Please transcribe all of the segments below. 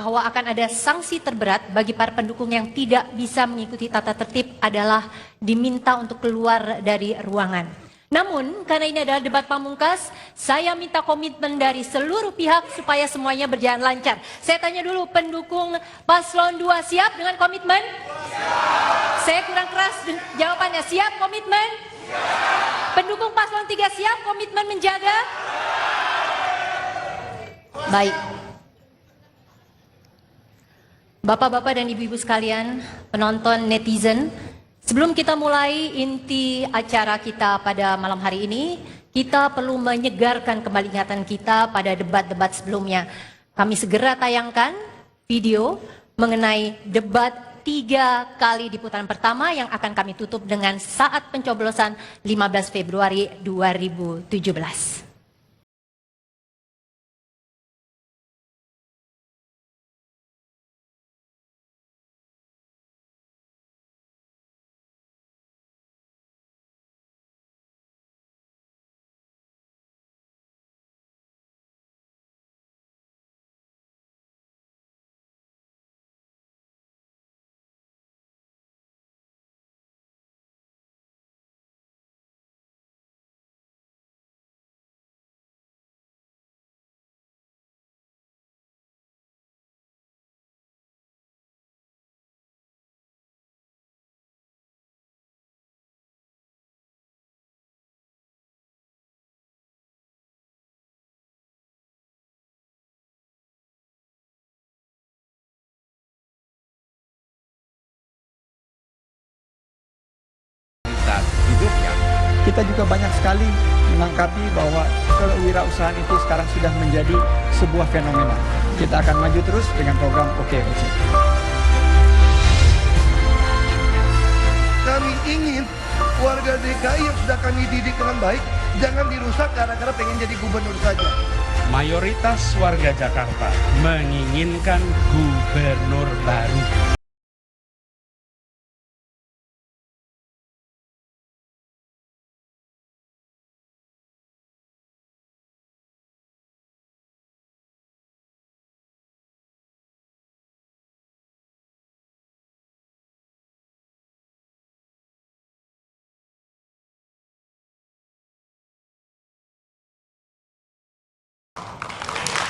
bahwa akan ada sanksi terberat bagi para pendukung yang tidak bisa mengikuti tata tertib adalah diminta untuk keluar dari ruangan. Namun, karena ini adalah debat pamungkas, saya minta komitmen dari seluruh pihak supaya semuanya berjalan lancar. Saya tanya dulu, pendukung Paslon 2 siap dengan komitmen? Siap. Saya kurang keras jawabannya, siap komitmen? Siap. Pendukung Paslon 3 siap komitmen menjaga? Baik. Bapak-bapak dan ibu-ibu sekalian, penonton netizen, sebelum kita mulai inti acara kita pada malam hari ini, kita perlu menyegarkan kembali ingatan kita pada debat-debat sebelumnya. Kami segera tayangkan video mengenai debat 3 kali di putaran pertama yang akan kami tutup dengan saat pencoblosan 15 Februari 2017. Hidupnya. Kita juga banyak sekali menangkapi bahwa kewirausahaan itu sekarang sudah menjadi sebuah fenomena. Kita akan maju terus dengan program OKOC. Kami ingin warga DKI yang sudah kami didik dengan baik jangan dirusak gara-gara pengen jadi gubernur saja. Mayoritas warga Jakarta menginginkan gubernur baru.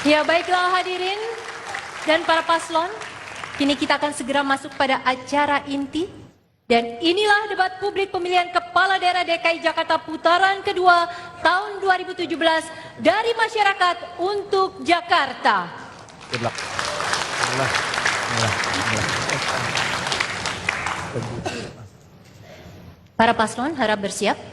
Ya, baiklah hadirin dan para paslon, kini kita akan segera masuk pada acara inti. Dan inilah debat publik pemilihan Kepala Daerah DKI Jakarta putaran kedua tahun 2017 dari masyarakat untuk Jakarta. Para paslon harap bersiap.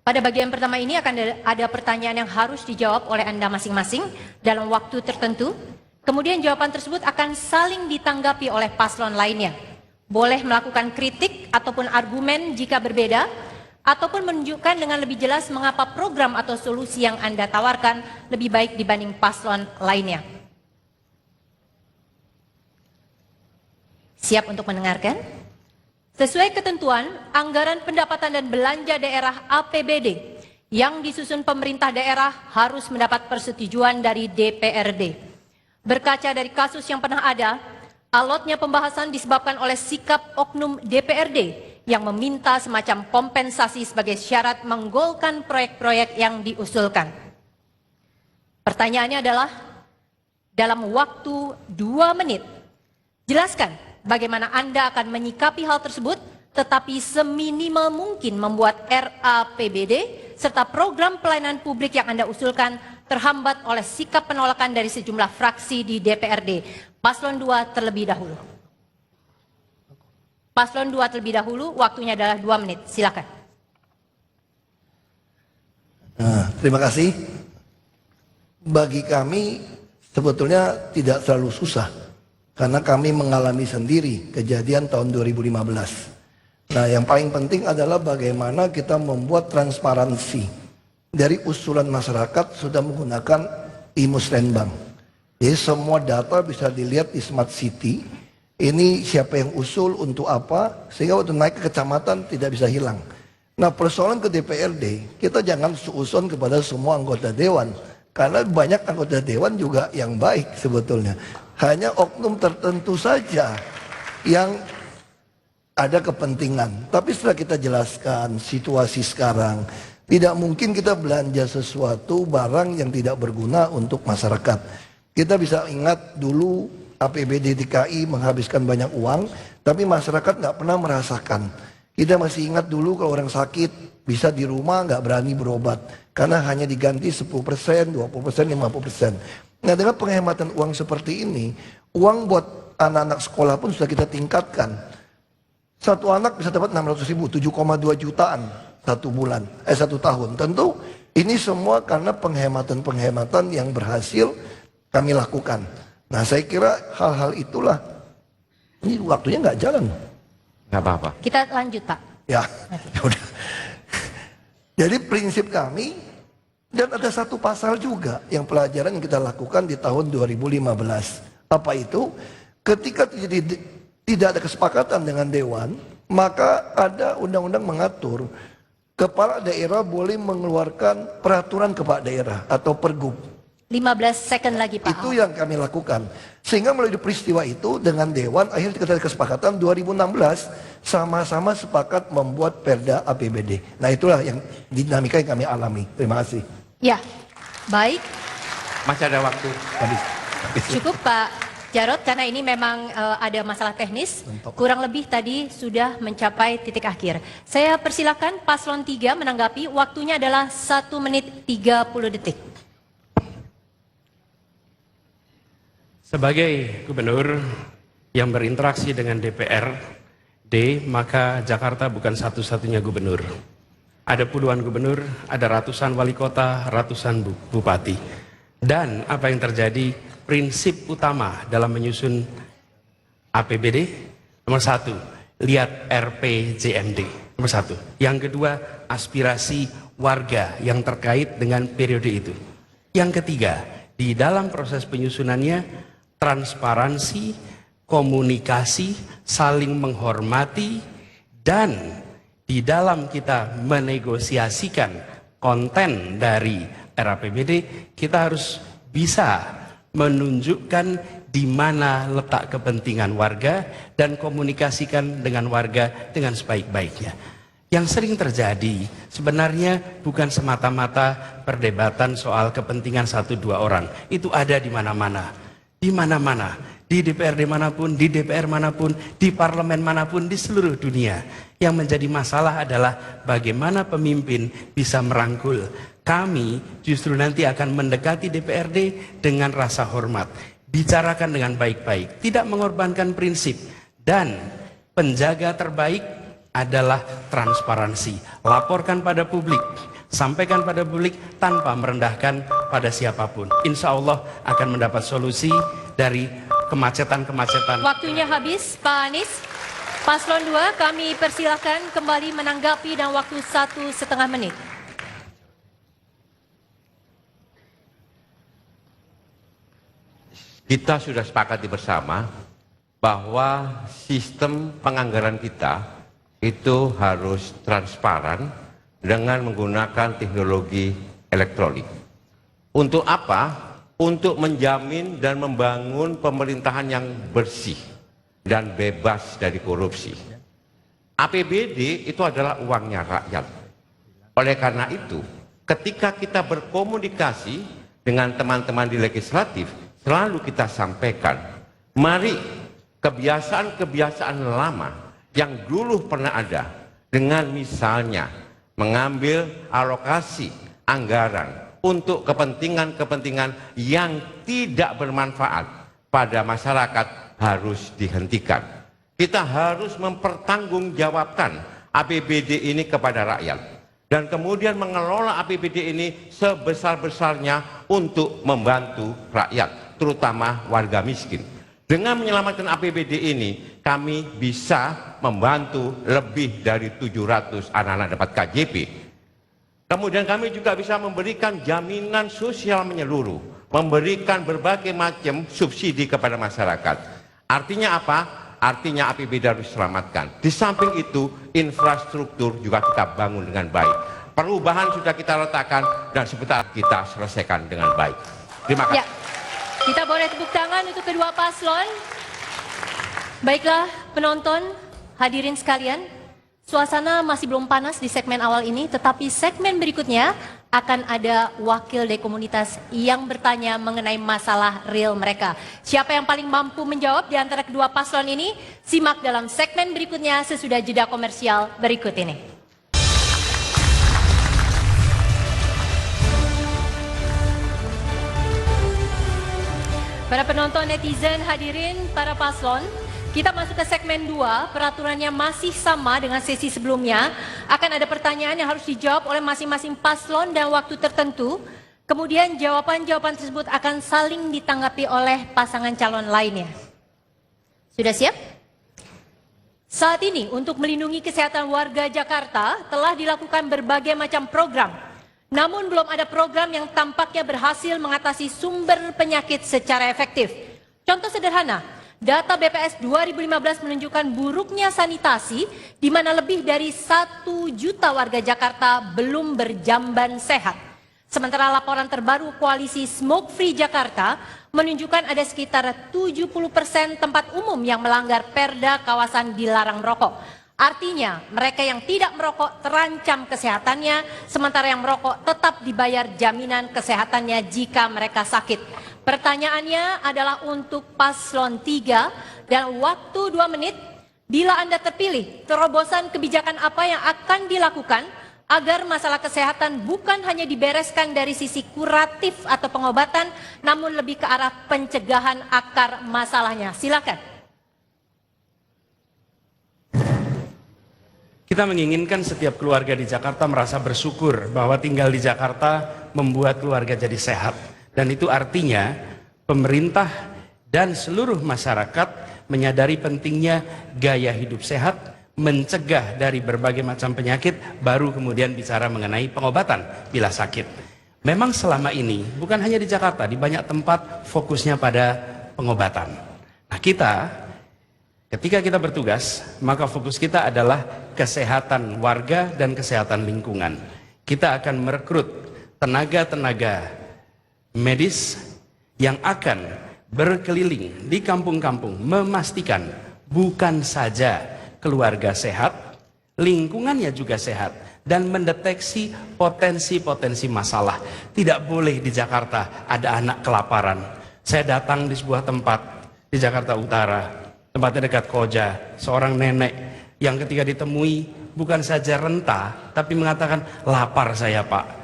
Pada bagian pertama ini akan ada pertanyaan yang harus dijawab oleh Anda masing-masing dalam waktu tertentu. Kemudian jawaban tersebut akan saling ditanggapi oleh paslon lainnya. Boleh melakukan kritik ataupun argumen jika berbeda, ataupun menunjukkan dengan lebih jelas mengapa program atau solusi yang Anda tawarkan lebih baik dibanding paslon lainnya. Siap untuk mendengarkan? Sesuai ketentuan, anggaran pendapatan dan belanja daerah APBD yang disusun pemerintah daerah harus mendapat persetujuan dari DPRD. Berkaca dari kasus yang pernah ada, alotnya pembahasan disebabkan oleh sikap oknum DPRD yang meminta semacam kompensasi sebagai syarat menggolkan proyek-proyek yang diusulkan. Pertanyaannya adalah, dalam waktu 2 menit, jelaskan bagaimana Anda akan menyikapi hal tersebut, tetapi seminimal mungkin membuat RAPBD serta program pelayanan publik yang Anda usulkan terhambat oleh sikap penolakan dari sejumlah fraksi di DPRD. Paslon 2 terlebih dahulu. Paslon 2 terlebih dahulu, waktunya adalah 2 menit. Silakan. Nah, terima kasih. Bagi kami sebetulnya tidak terlalu susah. Karena kami mengalami sendiri kejadian tahun 2015. Nah, yang paling penting adalah bagaimana kita membuat transparansi. Dari usulan masyarakat sudah menggunakan e-musrenbank. Jadi semua data bisa dilihat di Smart City. Ini siapa yang usul untuk apa, sehingga waktu naik ke kecamatan tidak bisa hilang. Nah, persoalan ke DPRD, kita jangan suuson kepada semua anggota dewan. Karena banyak anggota dewan juga yang baik sebetulnya. Hanya oknum tertentu saja yang ada kepentingan. Tapi setelah kita jelaskan situasi sekarang, tidak mungkin kita belanja sesuatu barang yang tidak berguna untuk masyarakat. Kita bisa ingat dulu APBD DKI menghabiskan banyak uang, tapi masyarakat nggak pernah merasakan. Kita masih ingat dulu kalau orang sakit bisa di rumah nggak berani berobat karena hanya diganti 10%, 20%, 50%. Nah, dengan penghematan uang seperti ini, uang buat anak-anak sekolah pun sudah kita tingkatkan. Satu anak bisa dapat 600.000, 7,2 jutaan satu tahun. Tentu ini semua karena penghematan-penghematan yang berhasil kami lakukan. Nah, saya kira hal-hal itulah, ini waktunya nggak jalan. Nggak apa-apa. Kita lanjut, Pak. Ya, udah. Jadi prinsip kami, dan ada satu pasal juga yang pelajaran yang kita lakukan di tahun 2015. Apa itu? Ketika tidak ada kesepakatan dengan Dewan, maka ada undang-undang mengatur kepala daerah boleh mengeluarkan peraturan kepala daerah atau pergub. 15 second lagi, Pak. Itu yang kami lakukan. Sehingga melalui peristiwa itu dengan Dewan akhirnya kita ada kesepakatan 2016 sama-sama sepakat membuat Perda APBD. Nah, itulah yang dinamika yang kami alami. Terima kasih. Ya, baik. Masih ada waktu. Habis. Cukup, Pak Jarod, karena ini memang ada masalah teknis. Kurang lebih tadi sudah mencapai titik akhir. Saya persilakan Paslon 3 menanggapi. Waktunya adalah 1 menit 30 detik. Sebagai gubernur yang berinteraksi dengan DPRD, maka Jakarta bukan satu-satunya gubernur. Ada puluhan gubernur, ada ratusan wali kota, ratusan bupati. Dan apa yang terjadi, prinsip utama dalam menyusun APBD, nomor 1, lihat RPJMD, nomor 1. Yang kedua, aspirasi warga yang terkait dengan periode itu. Yang ketiga, di dalam proses penyusunannya, transparansi, komunikasi, saling menghormati, dan di dalam kita menegosiasikan konten dari RAPBD, kita harus bisa menunjukkan di mana letak kepentingan warga dan komunikasikan dengan warga dengan sebaik-baiknya. Yang sering terjadi sebenarnya bukan semata-mata perdebatan soal kepentingan 1-2 orang. Itu ada di mana-mana. Di mana-mana, di DPRD manapun, di DPR manapun, di parlemen manapun, di seluruh dunia. Yang menjadi masalah adalah bagaimana pemimpin bisa merangkul. Kami justru nanti akan mendekati DPRD dengan rasa hormat. Bicarakan dengan baik-baik, tidak mengorbankan prinsip. Dan penjaga terbaik adalah transparansi. Laporkan pada publik. Sampaikan pada publik tanpa merendahkan pada siapapun. Insya Allah akan mendapat solusi dari kemacetan-kemacetan. Waktunya habis, Pak Anies. Paslon 2 kami persilahkan kembali menanggapi dan waktu 1,5 menit. Kita sudah sepakati bersama bahwa sistem penganggaran kita itu harus transparan dengan menggunakan teknologi elektronik. Untuk apa? Untuk menjamin dan membangun pemerintahan yang bersih dan bebas dari korupsi. APBD itu adalah uangnya rakyat. Oleh karena itu, ketika kita berkomunikasi dengan teman-teman di legislatif, selalu kita sampaikan, mari kebiasaan-kebiasaan lama yang dulu pernah ada, dengan misalnya mengambil alokasi anggaran untuk kepentingan-kepentingan yang tidak bermanfaat pada masyarakat harus dihentikan. Kita harus mempertanggungjawabkan APBD ini kepada rakyat dan kemudian mengelola APBD ini sebesar-besarnya untuk membantu rakyat, terutama warga miskin. Dengan menyelamatkan APBD ini, kami bisa membantu lebih dari 700 anak-anak dapat KJP. Kemudian kami juga bisa memberikan jaminan sosial menyeluruh, memberikan berbagai macam subsidi kepada masyarakat. Artinya apa? Artinya APBD harus diselamatkan. Di samping itu, infrastruktur juga kita bangun dengan baik. Perubahan sudah kita letakkan dan sebentar kita selesaikan dengan baik. Terima kasih. Ya, kita boleh tepuk tangan untuk kedua paslon. Baiklah penonton, hadirin sekalian, suasana masih belum panas di segmen awal ini, tetapi segmen berikutnya akan ada wakil dari komunitas yang bertanya mengenai masalah real mereka. Siapa yang paling mampu menjawab di antara kedua paslon ini? Simak dalam segmen berikutnya sesudah jeda komersial berikut ini. Para penonton, netizen, hadirin, para paslon, kita masuk ke segmen 2, peraturannya masih sama dengan sesi sebelumnya. Akan ada pertanyaan yang harus dijawab oleh masing-masing paslon dan waktu tertentu. Kemudian jawaban-jawaban tersebut akan saling ditanggapi oleh pasangan calon lainnya. Sudah siap? Saat ini untuk melindungi kesehatan warga Jakarta telah dilakukan berbagai macam program. Namun belum ada program yang tampaknya berhasil mengatasi sumber penyakit secara efektif. Contoh sederhana, data BPS 2015 menunjukkan buruknya sanitasi di mana lebih dari 1 juta warga Jakarta belum berjamban sehat. Sementara laporan terbaru Koalisi Smoke Free Jakarta menunjukkan ada sekitar 70% tempat umum yang melanggar perda kawasan dilarang merokok. Artinya mereka yang tidak merokok terancam kesehatannya, sementara yang merokok tetap dibayar jaminan kesehatannya jika mereka sakit. Pertanyaannya adalah untuk paslon 3 dan waktu 2 menit. Bila Anda terpilih, terobosan kebijakan apa yang akan dilakukan agar masalah kesehatan bukan hanya dibereskan dari sisi kuratif atau pengobatan, namun lebih ke arah pencegahan akar masalahnya. Silakan. Kita menginginkan setiap keluarga di Jakarta merasa bersyukur bahwa tinggal di Jakarta membuat keluarga jadi sehat. Dan itu artinya pemerintah dan seluruh masyarakat menyadari pentingnya gaya hidup sehat, mencegah dari berbagai macam penyakit, baru kemudian bicara mengenai pengobatan bila sakit. Memang selama ini, bukan hanya di Jakarta, di banyak tempat fokusnya pada pengobatan. Nah ketika kita bertugas, maka fokus kita adalah kesehatan warga dan kesehatan lingkungan. Kita akan merekrut tenaga-tenaga medis yang akan berkeliling di kampung-kampung memastikan bukan saja keluarga sehat, lingkungannya juga sehat, dan mendeteksi potensi-potensi masalah. Tidak boleh di Jakarta ada anak kelaparan. Saya datang di sebuah tempat di Jakarta Utara, tempatnya dekat Koja, seorang nenek yang ketika ditemui bukan saja renta, tapi mengatakan lapar saya Pak.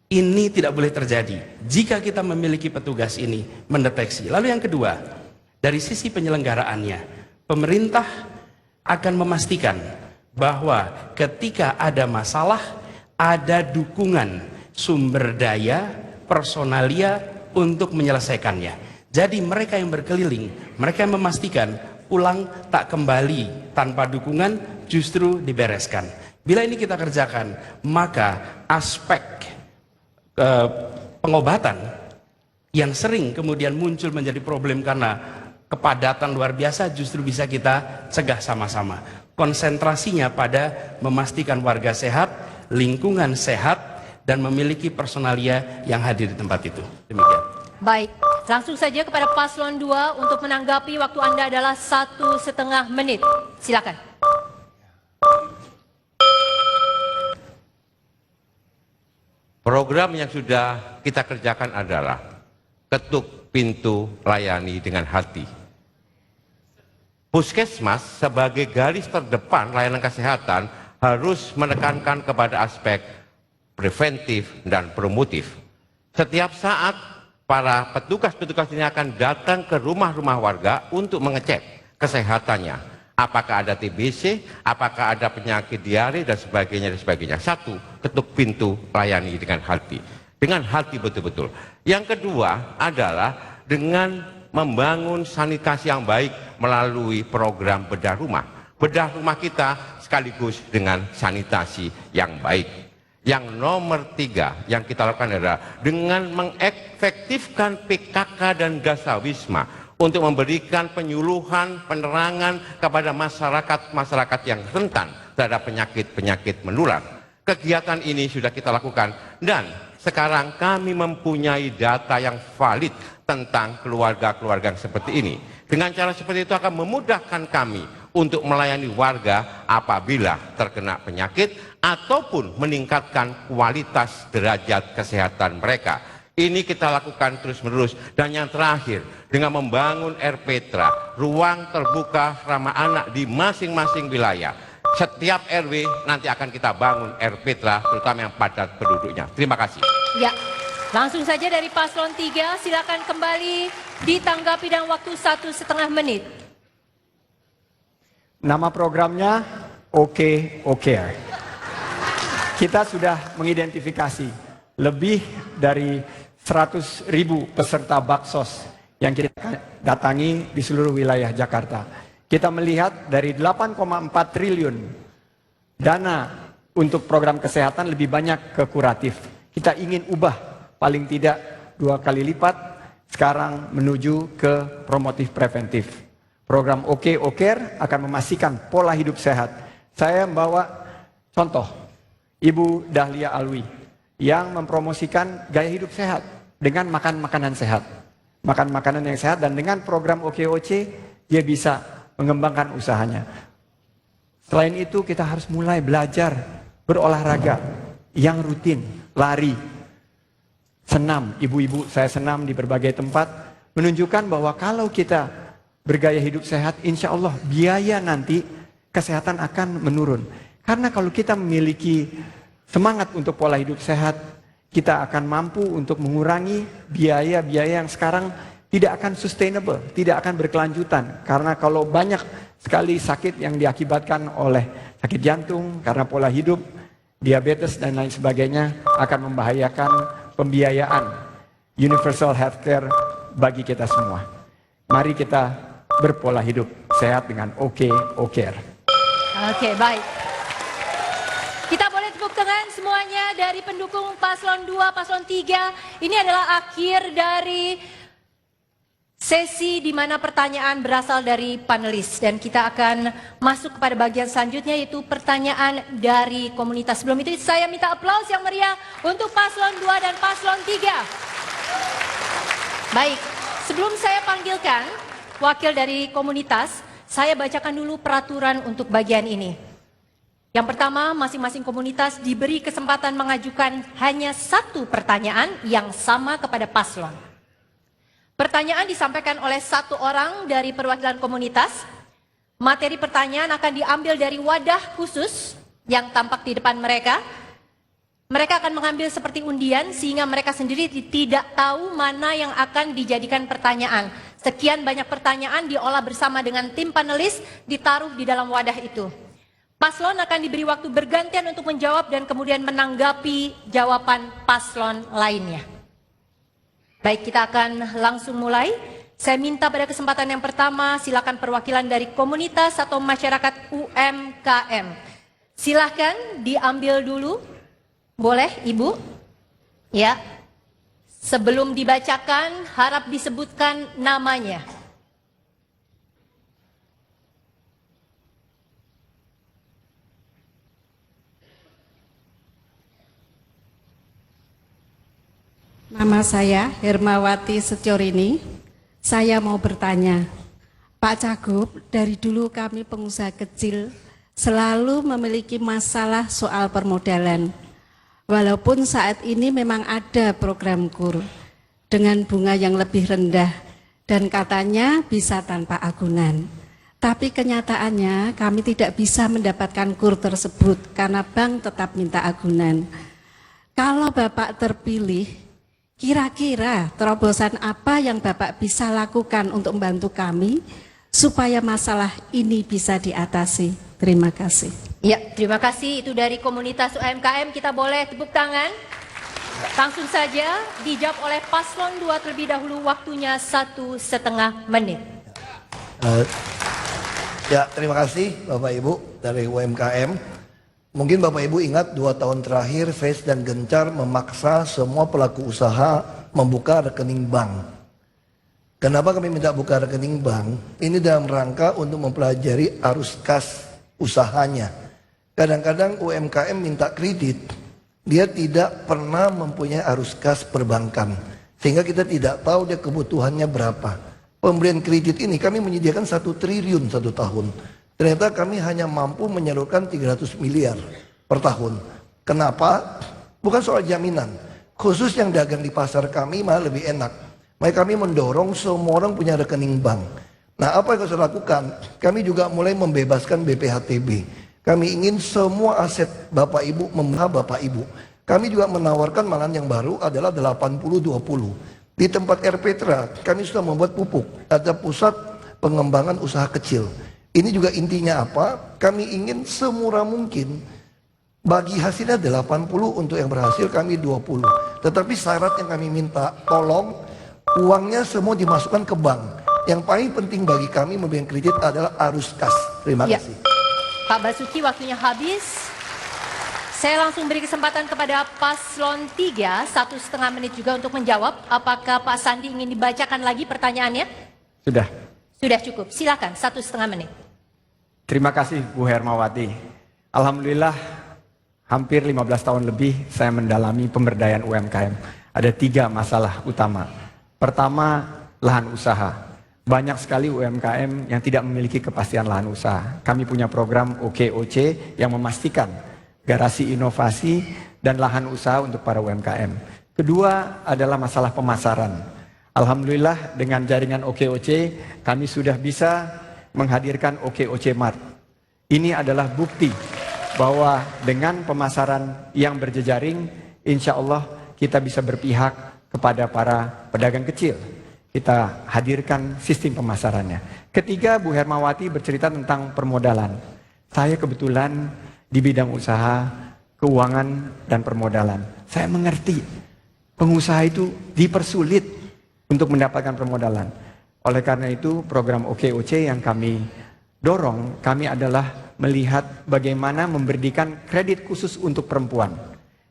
Ini tidak boleh terjadi jika kita memiliki petugas ini mendeteksi. Lalu yang kedua, dari sisi penyelenggaraannya, pemerintah akan memastikan bahwa ketika ada masalah, ada dukungan sumber daya, personalia untuk menyelesaikannya. Jadi mereka yang berkeliling, mereka yang memastikan pulang tak kembali tanpa dukungan, justru dibereskan. Bila ini kita kerjakan, maka aspek pengobatan yang sering kemudian muncul menjadi problem karena kepadatan luar biasa justru bisa kita cegah sama-sama. Konsentrasinya pada memastikan warga sehat, lingkungan sehat, dan memiliki personalia yang hadir di tempat itu. Demikian. Baik, langsung saja kepada paslon 2 untuk menanggapi. Waktu Anda adalah 1,5 menit. Silakan. Program yang sudah kita kerjakan adalah ketuk pintu layani dengan hati. Puskesmas sebagai garis terdepan layanan kesehatan harus menekankan kepada aspek preventif dan promotif. Setiap saat para petugas-petugas ini akan datang ke rumah-rumah warga untuk mengecek kesehatannya. Apakah ada TBC, apakah ada penyakit diare, dan sebagainya, dan sebagainya. Satu, ketuk pintu layani dengan hati. Dengan hati betul-betul. Yang kedua adalah dengan membangun sanitasi yang baik melalui program bedah rumah. Bedah rumah kita sekaligus dengan sanitasi yang baik. Yang nomor 3 yang kita lakukan adalah dengan mengefektifkan PKK dan Dasawisma untuk memberikan penyuluhan, penerangan kepada masyarakat yang rentan terhadap penyakit-penyakit menular. kegiatan ini sudah kita lakukan dan sekarang kami mempunyai data yang valid tentang keluarga-keluarga yang seperti ini. Dengan cara seperti itu akan memudahkan kami untuk melayani warga apabila terkena penyakit ataupun meningkatkan kualitas derajat kesehatan mereka. Ini kita lakukan terus-menerus. Dan yang terakhir, dengan membangun RPTRA, ruang terbuka ramah anak di masing-masing wilayah. Setiap RW nanti akan kita bangun RPTRA, terutama yang padat penduduknya. Terima kasih. Ya, langsung saja dari paslon 3, silakan kembali ditanggapi dalam waktu 1,5 menit. Nama programnya OK Care. Kita sudah mengidentifikasi lebih dari 100.000 peserta baksos yang kita datangi di seluruh wilayah Jakarta. Kita melihat dari 8,4 triliun dana untuk program kesehatan lebih banyak ke kuratif. Kita ingin ubah paling tidak 2 kali lipat sekarang menuju ke promotif preventif. Program OK Care akan memastikan pola hidup sehat. Saya membawa contoh Ibu Dahlia Alwi yang mempromosikan gaya hidup sehat dengan makan makanan sehat. Makan makanan yang sehat dan dengan program OKOC dia bisa mengembangkan usahanya. Selain itu kita harus mulai belajar berolahraga yang rutin, lari, senam. Ibu-ibu saya senam di berbagai tempat menunjukkan bahwa kalau kita bergaya hidup sehat, insya Allah biaya nanti kesehatan akan menurun. Karena kalau kita memiliki semangat untuk pola hidup sehat, kita akan mampu untuk mengurangi biaya-biaya yang sekarang tidak akan sustainable, tidak akan berkelanjutan. Karena kalau banyak sekali sakit yang diakibatkan oleh sakit jantung, karena pola hidup, diabetes dan lain sebagainya akan membahayakan pembiayaan universal healthcare bagi kita semua. Mari kita berpola hidup sehat dengan OK Care. Oke, baik. Kita boleh tepuk tangan semuanya dari pendukung paslon 2, paslon 3. Ini adalah akhir dari sesi di mana pertanyaan berasal dari panelis. Dan kita akan masuk kepada bagian selanjutnya yaitu pertanyaan dari komunitas. Sebelum itu saya minta aplaus yang meriah untuk paslon 2 dan paslon 3. Baik, sebelum saya panggilkan wakil dari komunitas, saya bacakan dulu peraturan untuk bagian ini. Yang pertama, masing-masing komunitas diberi kesempatan mengajukan hanya 1 pertanyaan yang sama kepada paslon. Pertanyaan disampaikan oleh 1 orang dari perwakilan komunitas. Materi pertanyaan akan diambil dari wadah khusus yang tampak di depan mereka. Mereka akan mengambil seperti undian sehingga mereka sendiri tidak tahu mana yang akan dijadikan pertanyaan. Sekian banyak pertanyaan diolah bersama dengan tim panelis, ditaruh di dalam wadah itu. Paslon akan diberi waktu bergantian untuk menjawab dan kemudian menanggapi jawaban paslon lainnya. Baik, kita akan langsung mulai. Saya minta pada kesempatan yang pertama, silakan perwakilan dari komunitas atau masyarakat UMKM. Silakan diambil dulu. Boleh, Ibu? Ya. Sebelum dibacakan, harap disebutkan namanya. Nama saya Hermawati Setiorini. Saya mau bertanya, Pak Cagup, dari dulu kami pengusaha kecil selalu memiliki masalah soal permodalan. Walaupun saat ini memang ada program KUR dengan bunga yang lebih rendah dan katanya bisa tanpa agunan. Tapi kenyataannya kami tidak bisa mendapatkan KUR tersebut karena bank tetap minta agunan. Kalau Bapak terpilih, kira-kira terobosan apa yang Bapak bisa lakukan untuk membantu kami supaya masalah ini bisa diatasi? Terima kasih. Ya, terima kasih. Itu dari komunitas UMKM. Kita boleh tepuk tangan. Langsung saja dijawab oleh paslon 2 terlebih dahulu, waktunya 1,5 menit. Ya, terima kasih Bapak Ibu dari UMKM. Mungkin Bapak Ibu ingat 2 tahun terakhir Face dan Gencar memaksa semua pelaku usaha membuka rekening bank. Kenapa kami minta buka rekening bank? Ini dalam rangka untuk mempelajari arus kas usahanya. Kadang-kadang UMKM minta kredit, dia tidak pernah mempunyai arus kas perbankan. Sehingga kita tidak tahu dia kebutuhannya berapa. Pemberian kredit ini kami menyediakan 1 triliun 1 tahun. Ternyata kami hanya mampu menyalurkan 300 miliar per tahun. Kenapa? Bukan soal jaminan. Khusus yang dagang di pasar kami malah lebih enak. Maka kami mendorong semua orang punya rekening bank. Nah, apa yang harus lakukan? Kami juga mulai membebaskan BPHTB. Kami ingin semua aset Bapak Ibu membawa Bapak Ibu. Kami juga menawarkan malahan yang baru adalah 80-20. Di tempat Air Petra, kami sudah membuat pupuk. Ada pusat pengembangan usaha kecil. Ini juga intinya apa? Kami ingin semurah mungkin. Bagi hasilnya 80, untuk yang berhasil kami 20. Tetapi syarat yang kami minta, tolong uangnya semua dimasukkan ke bank. Yang paling penting bagi kami memberikan kredit adalah arus kas. Terima Ya. kasih. Pak Basuki, waktunya habis. Saya langsung beri kesempatan kepada paslon 3, 1,5 menit juga untuk menjawab. Apakah Pak Sandi ingin dibacakan lagi pertanyaannya? Sudah. Sudah cukup, silakan 1,5 menit. Terima kasih Bu Hermawati. Alhamdulillah hampir 15 tahun lebih saya mendalami pemberdayaan UMKM. Ada 3 masalah utama. Pertama, lahan usaha. Banyak sekali UMKM yang tidak memiliki kepastian lahan usaha. Kami punya program OKOC yang memastikan garasi inovasi dan lahan usaha untuk para UMKM. Kedua adalah masalah pemasaran. Alhamdulillah dengan jaringan OKOC kami sudah bisa menghadirkan OKOC Mart. Ini adalah bukti bahwa dengan pemasaran yang berjejaring, insya Allah kita bisa berpihak kepada para pedagang kecil. Kita hadirkan sistem pemasarannya. Ketiga, Bu Hermawati bercerita tentang permodalan. Saya kebetulan di bidang usaha, keuangan, dan permodalan. Saya mengerti pengusaha itu dipersulit untuk mendapatkan permodalan. Oleh karena itu, program OKOC yang kami dorong, kami adalah melihat bagaimana memberikan kredit khusus untuk perempuan.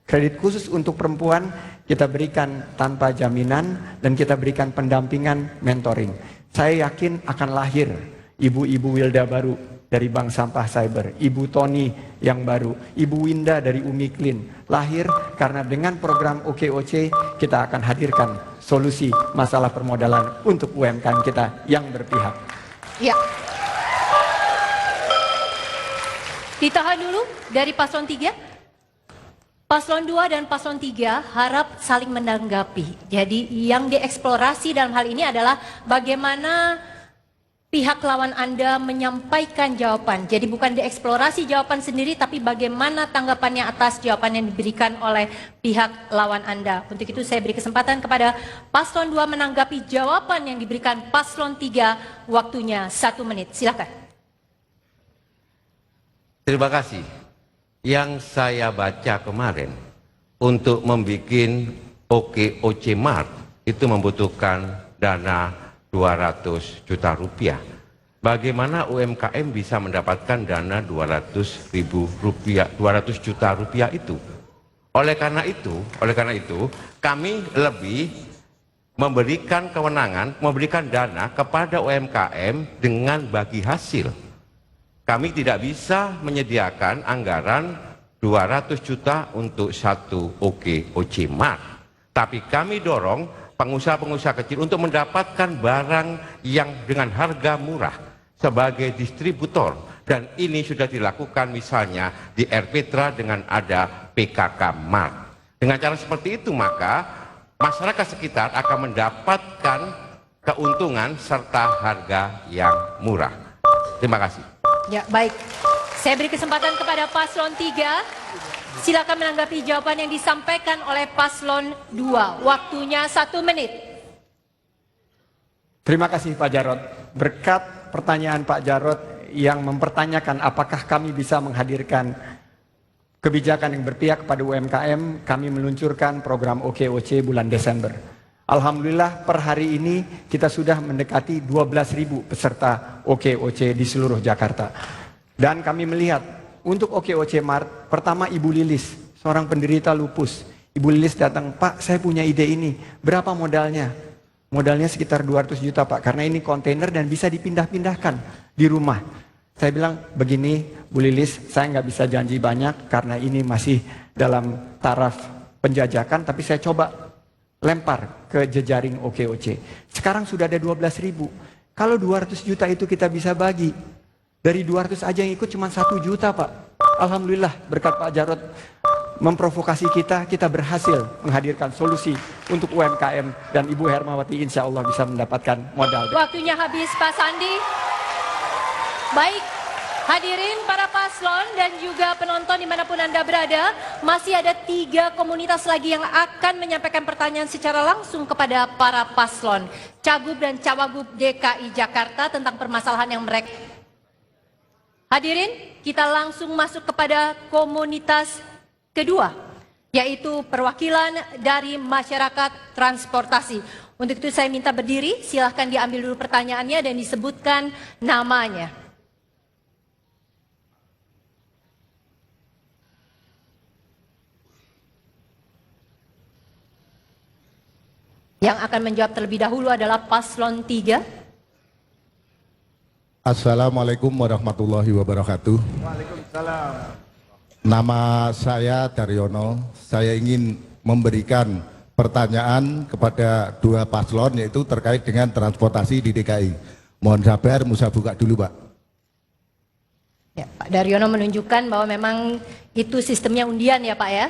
Kredit khusus untuk perempuan kita berikan tanpa jaminan dan kita berikan pendampingan mentoring. Saya yakin akan lahir ibu-ibu Wilda baru dari Bank Sampah Cyber, Ibu Tony yang baru, Ibu Winda dari Umi Clean. Lahir karena dengan program OKOC kita akan hadirkan solusi masalah permodalan untuk UMKM kita yang berpihak. Ya. Ditahan dulu dari paslon 3. Paslon 2 dan paslon 3 harap saling menanggapi. Jadi yang dieksplorasi dalam hal ini adalah bagaimana pihak lawan Anda menyampaikan jawaban. Jadi bukan dieksplorasi jawaban sendiri, tapi bagaimana tanggapannya atas jawaban yang diberikan oleh pihak lawan Anda. Untuk itu saya beri kesempatan kepada paslon 2 menanggapi jawaban yang diberikan paslon 3, waktunya 1 menit. Silakan. Terima kasih. Yang saya baca kemarin, untuk membuat OKOC Mart itu membutuhkan dana 200 juta rupiah. Bagaimana UMKM bisa mendapatkan dana 200 juta rupiah itu? Oleh karena itu, kami lebih memberikan kewenangan, memberikan dana kepada UMKM dengan bagi hasil. Kami tidak bisa menyediakan anggaran 200 juta untuk satu OKOC Mart. Tapi kami dorong pengusaha-pengusaha kecil untuk mendapatkan barang yang dengan harga murah sebagai distributor. Dan ini sudah dilakukan misalnya di Air Petra dengan ada PKK Mart. Dengan cara seperti itu maka masyarakat sekitar akan mendapatkan keuntungan serta harga yang murah. Terima kasih. Ya, baik. Saya beri kesempatan kepada paslon 3. Silakan menanggapi jawaban yang disampaikan oleh paslon 2. Waktunya 1 menit. Terima kasih Pak Jarod. Berkat pertanyaan Pak Jarod yang mempertanyakan apakah kami bisa menghadirkan kebijakan yang berpihak kepada UMKM, kami meluncurkan program OKOC bulan Desember. Alhamdulillah per hari ini kita sudah mendekati 12.000 peserta OKOC di seluruh Jakarta. Dan kami melihat untuk OKOC Mart, pertama Ibu Lilis, seorang penderita lupus. Ibu Lilis datang, Pak saya punya ide ini, berapa modalnya? Modalnya sekitar 200 juta Pak, karena ini kontainer dan bisa dipindah-pindahkan di rumah. Saya bilang begini, Bu Lilis, saya nggak bisa janji banyak karena ini masih dalam taraf penjajakan, tapi saya coba lempar ke jejaring OKOC. Sekarang sudah ada 12.000. Kalau 200 juta itu kita bisa bagi, dari 200 aja yang ikut cuma 1 juta Pak. Alhamdulillah berkat Pak Jarod memprovokasi kita berhasil menghadirkan solusi untuk UMKM, dan Ibu Hermawati insya Allah bisa mendapatkan modal. Waktunya habis Pak Sandi. Baik, hadirin para paslon dan juga penonton dimanapun Anda berada, masih ada 3 komunitas lagi yang akan menyampaikan pertanyaan secara langsung kepada para paslon. Cagup dan Cawagup DKI Jakarta tentang permasalahan yang mereka. Hadirin, kita langsung masuk kepada komunitas kedua, yaitu perwakilan dari masyarakat transportasi. Untuk itu saya minta berdiri, silahkan diambil dulu pertanyaannya dan disebutkan namanya. Yang akan menjawab terlebih dahulu adalah paslon 3. Assalamualaikum warahmatullahi wabarakatuh. Waalaikumsalam. Nama saya Daryono. Saya ingin memberikan pertanyaan kepada 2 paslon, yaitu terkait dengan transportasi di DKI. Mohon sabar, Musa buka dulu Pak. Ya, Pak Daryono menunjukkan bahwa memang itu sistemnya undian ya Pak ya.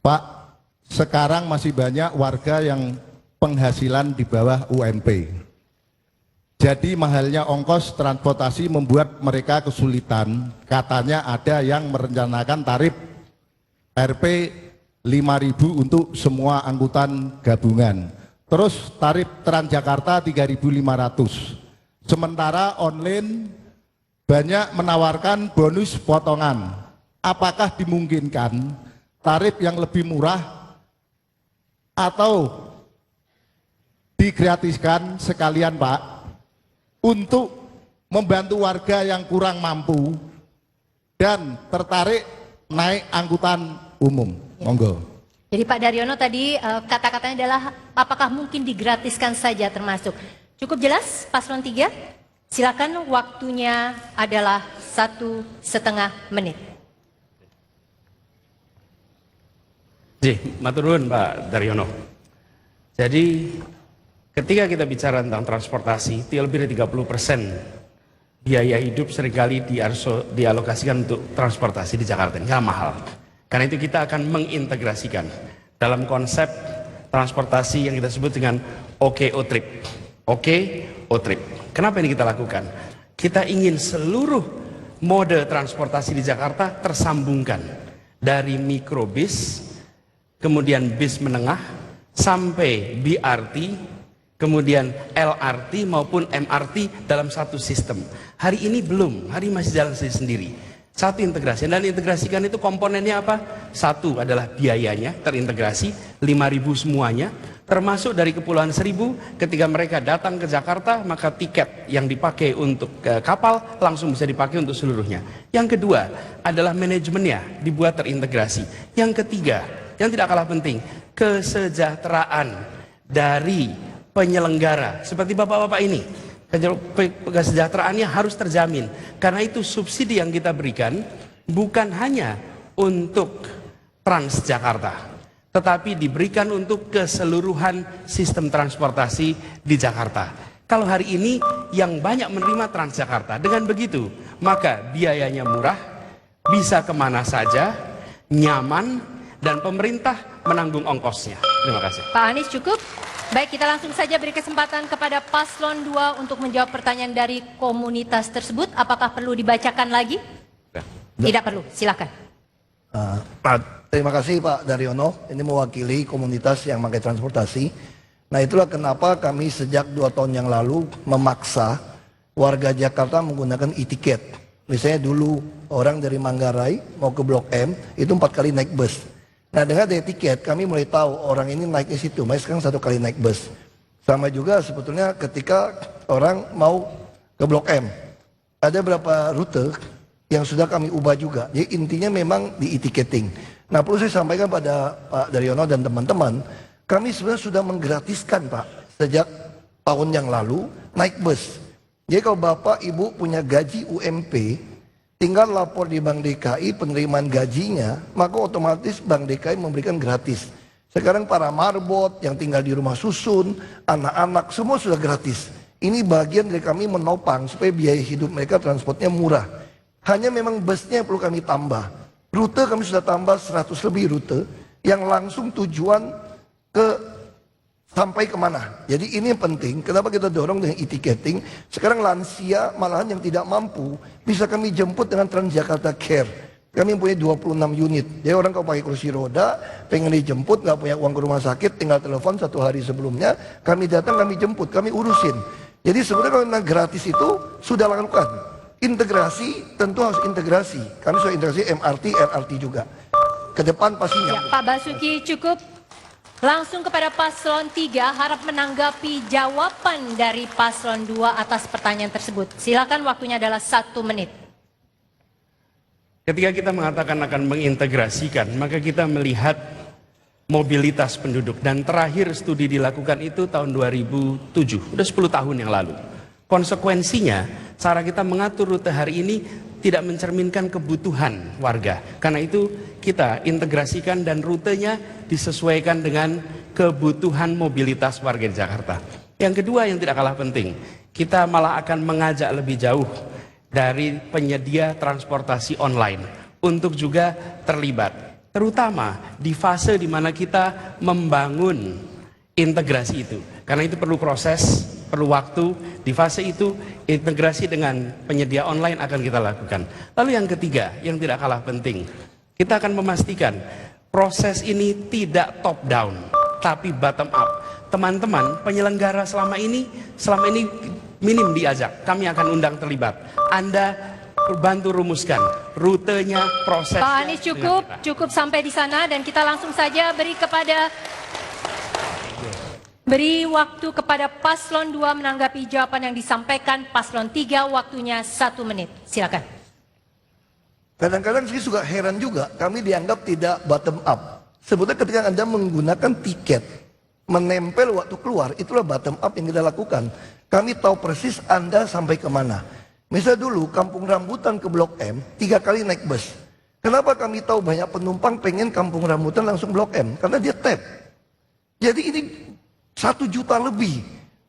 Pak, sekarang masih banyak warga yang penghasilan di bawah UMP. Jadi mahalnya ongkos transportasi membuat mereka kesulitan. Katanya ada yang merencanakan tarif Rp 5.000 untuk semua angkutan gabungan. Terus tarif Transjakarta 3.500. Sementara online banyak menawarkan bonus potongan. Apakah dimungkinkan tarif yang lebih murah atau digratiskan sekalian Pak, untuk membantu warga yang kurang mampu dan tertarik naik angkutan umum? Monggo. Jadi Pak Daryono tadi kata-katanya adalah apakah mungkin digratiskan saja termasuk. Cukup jelas paslon 3? Silakan, waktunya adalah 1,5 menit. Maturun Pak Daryono. Jadi ketika kita bicara tentang transportasi, lebih dari 30% biaya hidup seringkali dialokasikan untuk transportasi di Jakarta. Ini mahal. Karena itu kita akan mengintegrasikan dalam konsep transportasi yang kita sebut dengan OKO Trip. OKO Trip. Kenapa ini kita lakukan? Kita ingin seluruh mode transportasi di Jakarta tersambungkan, dari mikrobis, kemudian bis menengah, sampai BRT, kemudian LRT maupun MRT dalam satu sistem. Hari ini belum, hari masih jalan sendiri. Satu integrasi, dan integrasikan itu komponennya apa? Satu adalah biayanya terintegrasi, 5.000 semuanya, termasuk dari Kepulauan Seribu. Ketika mereka datang ke Jakarta, maka tiket yang dipakai untuk kapal langsung bisa dipakai untuk seluruhnya. Yang kedua adalah manajemennya dibuat terintegrasi. Yang ketiga, yang tidak kalah penting, kesejahteraan dari penyelenggara seperti bapak-bapak ini. Kesejahteraannya harus terjamin. Karena itu subsidi yang kita berikan bukan hanya untuk Transjakarta, tetapi diberikan untuk keseluruhan sistem transportasi di Jakarta. Kalau hari ini yang banyak menerima Transjakarta, dengan begitu maka biayanya murah, bisa kemana saja, nyaman, dan pemerintah menanggung ongkosnya. Terima kasih. Pak Anies cukup? Baik, kita langsung saja beri kesempatan kepada paslon 2 untuk menjawab pertanyaan dari komunitas tersebut. Apakah perlu dibacakan lagi? Tidak perlu, silakan. Terima kasih Pak Daryono, ini mewakili komunitas yang pakai transportasi. Nah itulah kenapa kami sejak 2 tahun yang lalu memaksa warga Jakarta menggunakan e-tiket. Misalnya dulu orang dari Manggarai mau ke Blok M itu 4 kali naik bus. Nah dengan ada tiket kami mulai tahu orang ini naik di situ, makanya sekarang 1 kali naik bus. Sama juga sebetulnya ketika orang mau ke Blok M, ada beberapa rute yang sudah kami ubah juga. Jadi intinya memang di e-ticketing. Nah, perlu saya sampaikan pada Pak Daryono dan teman-teman, kami sebenarnya sudah menggratiskan Pak sejak tahun yang lalu naik bus. Jadi kalau Bapak Ibu punya gaji UMP, tinggal lapor di Bank DKI penerimaan gajinya, maka otomatis Bank DKI memberikan gratis. Sekarang para marbot yang tinggal di rumah susun, anak-anak semua sudah gratis. Ini bagian dari kami menopang supaya biaya hidup mereka transportnya murah. Hanya memang busnya perlu kami tambah. Rute kami sudah tambah 100 lebih rute yang langsung tujuan ke sampai kemana. Jadi ini yang penting, kenapa kita dorong dengan e-ticketing. Sekarang lansia malahan yang tidak mampu bisa kami jemput dengan Transjakarta Care. Kami punya 26 unit. Jadi orang kalau pakai kursi roda, pengen dijemput, nggak punya uang ke rumah sakit, tinggal telepon 1 hari sebelumnya, kami datang, kami jemput, kami urusin. Jadi sebenarnya kalau gratis itu sudah lakukan. Integrasi tentu harus integrasi. Kami sudah integrasi MRT, LRT juga. Ke depan pasti Ya, nyambung. Pak Basuki cukup. Langsung kepada paslon 3, harap menanggapi jawaban dari paslon 2 atas pertanyaan tersebut. Silakan, waktunya adalah 1 menit. Ketika kita mengatakan akan mengintegrasikan, maka kita melihat mobilitas penduduk. Dan terakhir studi dilakukan itu tahun 2007, udah 10 tahun yang lalu. Konsekuensinya, cara kita mengatur rute hari ini tidak mencerminkan kebutuhan warga. Karena itu kita integrasikan dan rutenya disesuaikan dengan kebutuhan mobilitas warga di Jakarta. Yang kedua yang tidak kalah penting, kita malah akan mengajak lebih jauh dari penyedia transportasi online untuk juga terlibat. Terutama di fase di mana kita membangun integrasi itu. Karena itu perlu proses, perlu waktu. Di fase itu integrasi dengan penyedia online akan kita lakukan. Lalu yang ketiga yang tidak kalah penting, kita akan memastikan proses ini tidak top down tapi bottom up. Teman-teman penyelenggara selama ini minim diajak, kami akan undang terlibat. Anda bantu rumuskan rutenya, prosesnya. Pak Anies cukup sampai di sana, dan kita langsung saja beri waktu kepada paslon 2 menanggapi jawaban yang disampaikan paslon 3, waktunya 1 menit. Silakan. Kadang-kadang saya suka heran juga, kami dianggap tidak bottom up. Sebetulnya ketika Anda menggunakan tiket, menempel waktu keluar, itulah bottom up yang kita lakukan. Kami tahu persis Anda sampai kemana. Misalnya dulu Kampung Rambutan ke Blok M 3 kali naik bus. Kenapa kami tahu banyak penumpang pengen Kampung Rambutan langsung Blok M? Karena dia tap. Jadi ini 1 juta lebih.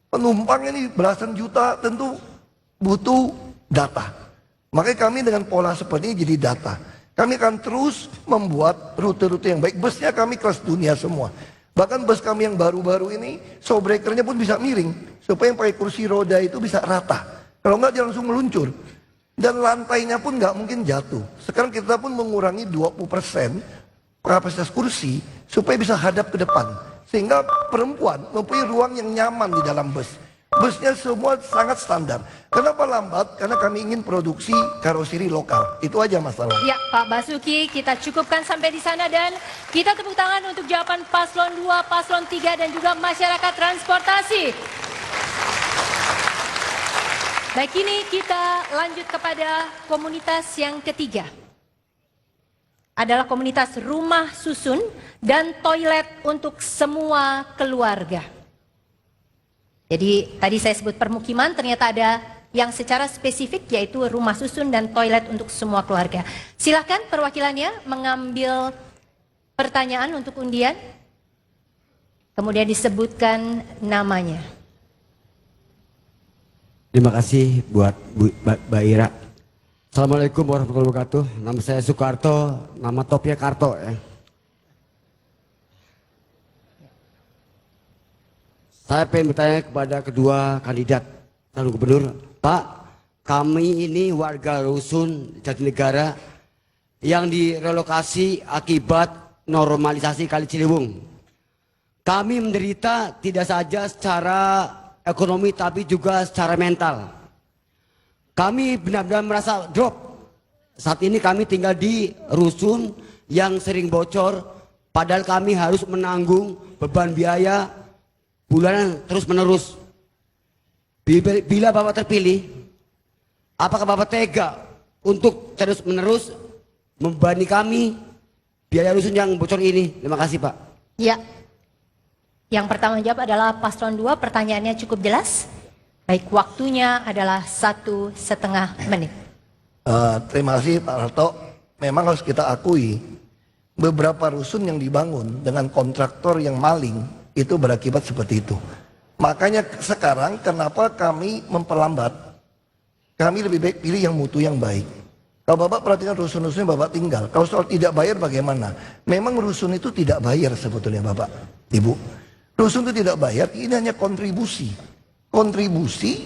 Penumpang ini belasan juta, tentu butuh data. Makanya kami dengan pola seperti ini jadi data. Kami akan terus membuat rute-rute yang baik. Busnya kami kelas dunia semua. Bahkan bus kami yang baru-baru ini, showbreakernya pun bisa miring. Supaya yang pakai kursi roda itu bisa rata. Kalau enggak dia langsung meluncur. Dan lantainya pun nggak mungkin jatuh. Sekarang kita pun mengurangi 20% kapasitas kursi supaya bisa hadap ke depan. Sehingga perempuan mempunyai ruang yang nyaman di dalam bus. Busnya semua sangat standar. Kenapa lambat? Karena kami ingin produksi karoseri lokal. Itu aja masalah. Ya, Pak Basuki, kita cukupkan sampai di sana, dan kita tepuk tangan untuk jawaban paslon 2, paslon 3, dan juga masyarakat transportasi. Baik, kini kita lanjut kepada komunitas yang ketiga. Adalah komunitas rumah susun dan toilet untuk semua keluarga. Jadi tadi saya sebut permukiman, ternyata ada yang secara spesifik yaitu rumah susun dan toilet untuk semua keluarga. Silakan perwakilannya mengambil pertanyaan untuk undian. Kemudian disebutkan namanya. Terima kasih buat Mbak Ira. Assalamualaikum warahmatullahi wabarakatuh. Nama saya Soekarto, nama topnya Karto ya. Saya pengen bertanya kepada kedua kandidat calon gubernur. Pak, kami ini warga rusun Jatinegara yang direlokasi akibat normalisasi Kali Ciliwung. Kami menderita tidak saja secara ekonomi tapi juga secara mental. Kami benar-benar merasa drop. Saat ini kami tinggal di rusun yang sering bocor, padahal kami harus menanggung beban biaya bulanan terus menerus. Bila Bapak terpilih, apakah Bapak tega untuk terus menerus membebani kami biaya rusun yang bocor ini? Terima kasih Pak. Ya. Yang pertama jawab adalah paslon 2, pertanyaannya cukup jelas. Baik, waktunya adalah 1,5 menit. Terima kasih Pak Harto. Memang harus kita akui beberapa rusun yang dibangun dengan kontraktor yang maling itu berakibat seperti itu. Makanya sekarang kenapa kami memperlambat? Kami lebih baik pilih yang mutu yang baik. Kalau Bapak perhatikan rusun-rusun yang Bapak tinggal, kalau soal tidak bayar bagaimana? Memang rusun itu tidak bayar sebetulnya Bapak, Ibu. Rusun itu tidak bayar, ini hanya kontribusi. Kontribusi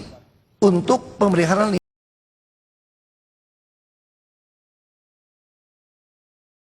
untuk pemeliharaan